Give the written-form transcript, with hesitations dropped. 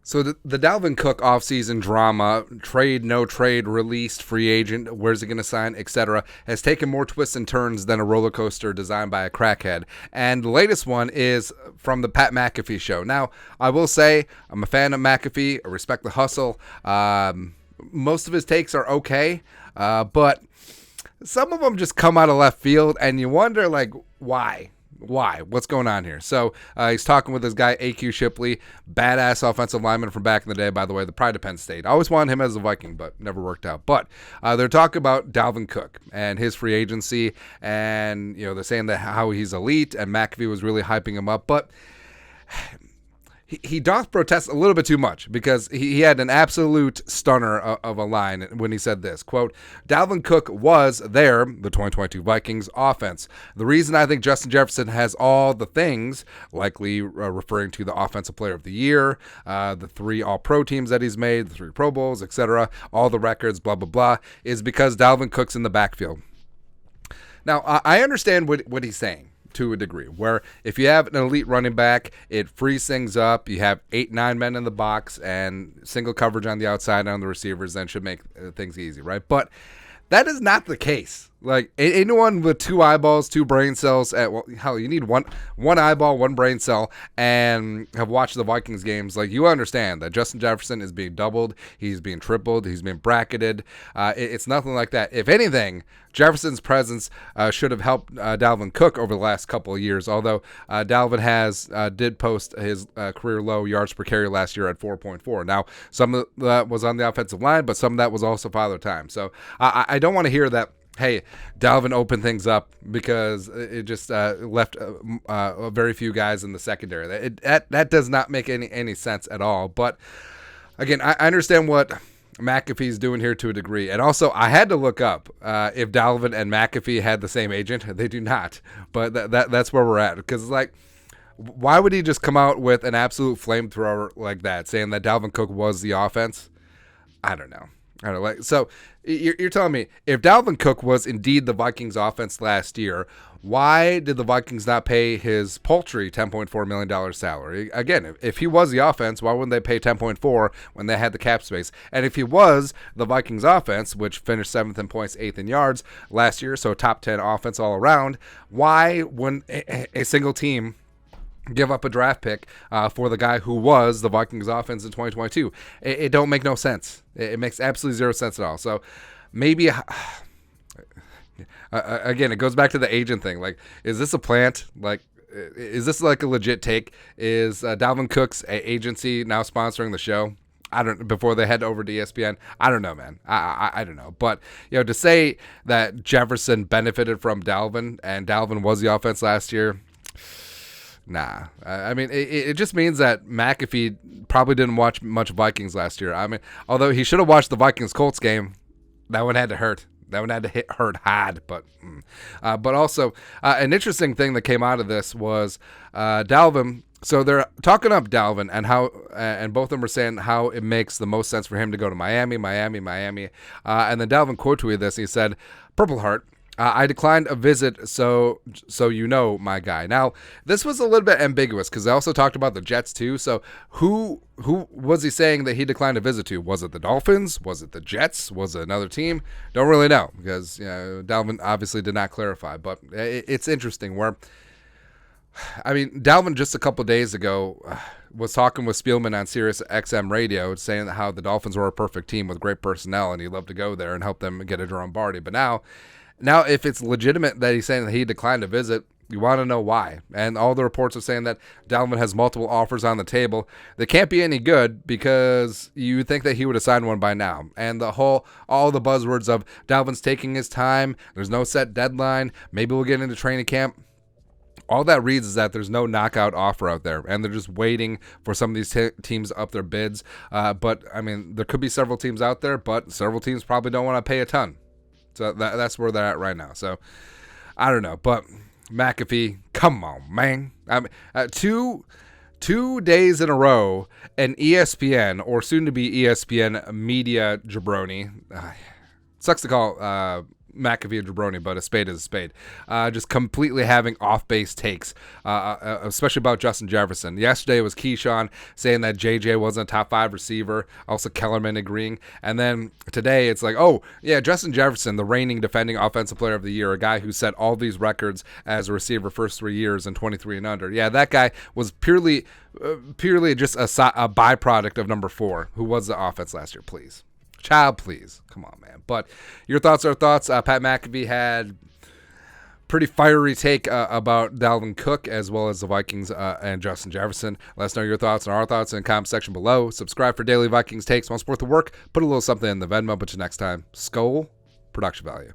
So the Dalvin Cook offseason drama, trade, no trade, released, free agent, where's he going to sign, etc., has taken more twists and turns than a roller coaster designed by a crackhead. And the latest one is from the Pat McAfee show. Now, I will say I'm a fan of McAfee. I respect the hustle. Most of his takes are okay, but some of them just come out of left field, and you wonder, like, why? Why? What's going on here? So he's talking with this guy, A.Q. Shipley, badass offensive lineman from back in the day, by the way, the pride of Penn State. I always wanted him as a Viking, but never worked out. But they're talking about Dalvin Cook and his free agency, and they're saying that how he's elite, and McAfee was really hyping him up. But he doth protest a little bit too much, because he had an absolute stunner of a line when he said this, quote, Dalvin Cook was the 2022 Vikings offense. The reason I think Justin Jefferson has all the things, likely referring to the offensive player of the year, the 3 all-pro teams that he's made, the 3 Pro Bowls, etc., all the records, blah, blah, blah, is because Dalvin Cook's in the backfield. Now, I understand what he's saying, to a degree, where if you have an elite running back, it frees things up. You have 8-9 men in the box and single coverage on the outside on the receivers, then should make things easy, right? But that is not the case. Like, anyone with 2 eyeballs, 2 brain cells, hell, you need one eyeball, 1 brain cell, and have watched the Vikings games. Like, you understand that Justin Jefferson is being doubled, he's being tripled, he's being bracketed. It's nothing like that. If anything, Jefferson's presence should have helped Dalvin Cook over the last couple of years, although Dalvin did post his career low yards per carry last year at 4.4. Now, some of that was on the offensive line, but some of that was also father time. So I don't want to hear that, hey, Dalvin opened things up because it just left very few guys in the secondary. That does not make any sense at all. But again, I understand what McAfee's doing here to a degree. And also, I had to look up if Dalvin and McAfee had the same agent. They do not. But that's where we're at. Because, like, why would he just come out with an absolute flamethrower like that, saying that Dalvin Cook was the offense? I don't know. So you're telling me if Dalvin Cook was indeed the Vikings offense last year, why did the Vikings not pay his paltry $10.4 million salary? Again, if he was the offense, why wouldn't they pay $10.4 when they had the cap space? And if he was the Vikings offense, which finished 7th in points, 8th in yards last year, so top 10 offense all around, why wouldn't a single team give up a draft pick for the guy who was the Vikings offense in 2022? It don't make no sense. It makes absolutely 0 sense at all. So maybe, again, it goes back to the agent thing. Like, is this a plant? Like, is this like a legit take? Is Dalvin Cook's agency now sponsoring the show? I don't. Before they head over to ESPN, I don't know, man. I don't know. But to say that Jefferson benefited from Dalvin and Dalvin was the offense last year, nah. I mean, it just means that McAfee probably didn't watch much Vikings last year. I mean, although he should have watched the Vikings-Colts game, that one had to hurt. That one had to hurt hard. But also, an interesting thing that came out of this was Dalvin. So they're talking up Dalvin and how, and both of them are saying how it makes the most sense for him to go to Miami. And then Dalvin quote tweeted this. And he said, "Purple Heart. I declined a visit, so my guy." Now, this was a little bit ambiguous because they also talked about the Jets too. So who was he saying that he declined a visit to? Was it the Dolphins? Was it the Jets? Was it another team? Don't really know because Dalvin obviously did not clarify. But it's interesting where, I mean, Dalvin just a couple days ago was talking with Spielman on Sirius XM radio, saying how the Dolphins were a perfect team with great personnel and he'd love to go there and help them get a Jerome Barty. But now, if it's legitimate that he's saying that he declined a visit, you want to know why. And all the reports are saying that Dalvin has multiple offers on the table. They can't be any good because you think that he would have signed one by now. And all the buzzwords of Dalvin's taking his time, there's no set deadline, maybe we'll get into training camp. All that reads is that there's no knockout offer out there, and they're just waiting for some of these teams to up their bids. But, I mean, there could be several teams out there, but several teams probably don't want to pay a ton. So that's where they're at right now. So I don't know, but McAfee, come on, man. I mean, two days in a row, an ESPN or soon to be ESPN media jabroni. Sucks to call McAFEE and jabroni, but a spade is a spade. Just completely having off-base takes, especially about Justin Jefferson. Yesterday it was Keyshawn saying that JJ wasn't a top 5 receiver, also Kellerman agreeing. And then today it's like, oh, yeah, Justin Jefferson, the reigning defending offensive player of the year, a guy who set all these records as a receiver first 3 years and 23 and under. Yeah, that guy was purely just a byproduct of number 4, who was the offense last year. Please. Child, please. Come on, man. But your thoughts are thoughts. Pat McAfee had pretty fiery take about Dalvin Cook as well as the Vikings and Justin Jefferson. Let us know your thoughts and our thoughts in the comment section below. Subscribe for daily Vikings takes. Want to support the work? Put a little something in the Venmo. But till next time, Skol, production value.